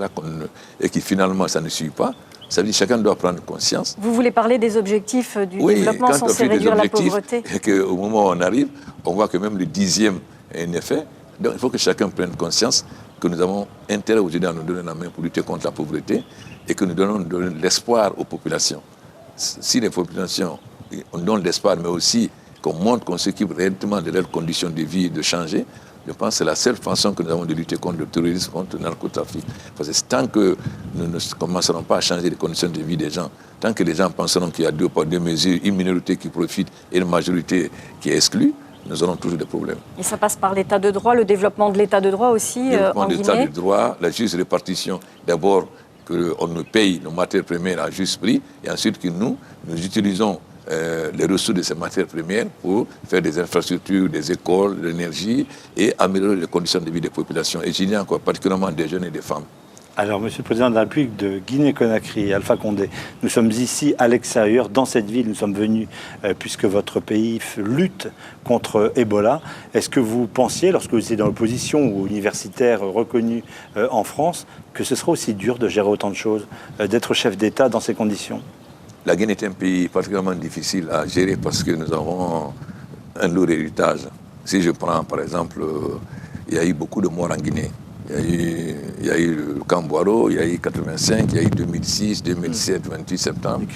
et que finalement ça ne suit pas, ça veut dire que chacun doit prendre conscience. Vous voulez parler des objectifs du développement censés réduire la pauvreté? Et qu'au moment où on arrive, on voit que même le 10e est un effet. Donc il faut que chacun prenne conscience que nous avons intérêt aujourd'hui à nous donner la main pour lutter contre la pauvreté et que nous donnons l'espoir aux populations. Si les populations, on donne l'espoir, mais aussi qu'on montre qu'on s'occupe réellement de leurs conditions de vie et de changer, je pense que c'est la seule façon que nous avons de lutter contre le terrorisme, contre le narcotrafic. Parce que tant que nous ne commencerons pas à changer les conditions de vie des gens, tant que les gens penseront qu'il y a 2 poids 2 mesures, une minorité qui profite et une majorité qui est exclue, nous aurons toujours des problèmes. Et ça passe par l'état de droit, le développement de l'état de droit aussi en Guinée. Le développement de l'état de droit, la juste répartition. D'abord, qu'on nous paye nos matières premières à juste prix, et ensuite que nous utilisons les ressources de ces matières premières pour faire des infrastructures, des écoles, de l'énergie et améliorer les conditions de vie des populations. Et j'y ai encore particulièrement des jeunes et des femmes. Alors, Monsieur le Président de la République de Guinée-Conakry, Alpha Condé, nous sommes ici à l'extérieur, dans cette ville. Nous sommes venus puisque votre pays lutte contre Ebola. Est-ce que vous pensiez, lorsque vous étiez dans l'opposition ou universitaire reconnu en France, que ce serait aussi dur de gérer autant de choses, d'être chef d'État dans ces conditions? La Guinée est un pays particulièrement difficile à gérer parce que nous avons un lourd héritage. Si je prends par exemple, il y a eu beaucoup de morts en Guinée. Il y a eu le camp Boiro, il y a eu 85, il y a eu 2006, 2007, 28 septembre.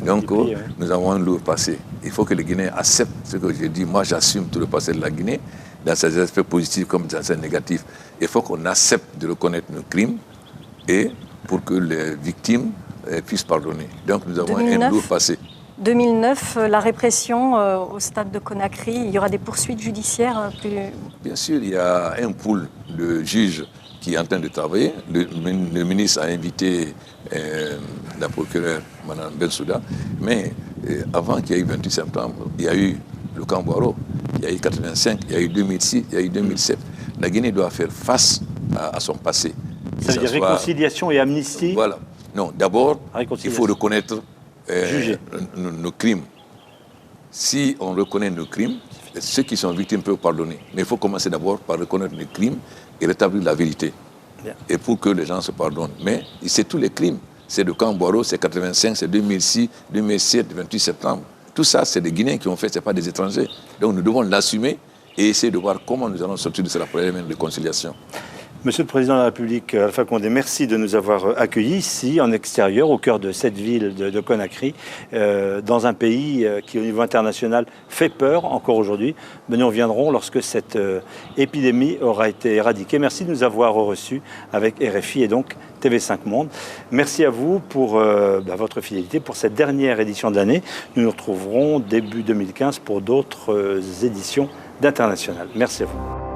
Donc nous avons un lourd passé. Il faut que les Guinéens acceptent ce que je dis. Moi j'assume tout le passé de la Guinée, dans ses aspects positifs comme dans ses négatifs. Il faut qu'on accepte de reconnaître nos crimes et pour que les victimes puissent pardonner. Donc nous avons un lourd passé. 2009, la répression au stade de Conakry, il y aura des poursuites judiciaires plus... Bien sûr, il y a un pool de juges qui est en train de travailler. Le ministre a invité la procureure, Mme Bensouda. Mais avant qu'il y ait eu 28 septembre, il y a eu le camp Boiro, il y a eu 85, il y a eu 2006, il y a eu 2007. La Guinée doit faire face à son passé. Ça veut dire réconciliation et amnistie? Voilà. Non, d'abord, il faut reconnaître nos crimes. Si on reconnaît nos crimes, ceux qui sont victimes peuvent pardonner. Mais il faut commencer d'abord par reconnaître les crimes et rétablir la vérité. Bien. Et pour que les gens se pardonnent. Mais c'est tous les crimes. C'est le camp Boiro, c'est 85, c'est 2006, 2007, 28 septembre. Tout ça, c'est des Guinéens qui ont fait, ce n'est pas des étrangers. Donc nous devons l'assumer et essayer de voir comment nous allons sortir de cette problème de réconciliation. Monsieur le Président de la République, Alpha Condé, merci de nous avoir accueillis ici, en extérieur, au cœur de cette ville de Conakry, dans un pays qui, au niveau international, fait peur encore aujourd'hui. Mais nous reviendrons lorsque cette épidémie aura été éradiquée. Merci de nous avoir reçus avec RFI et donc TV5 Monde. Merci à vous pour votre fidélité pour cette dernière édition de l'année. Nous nous retrouverons début 2015 pour d'autres éditions d'International. Merci à vous.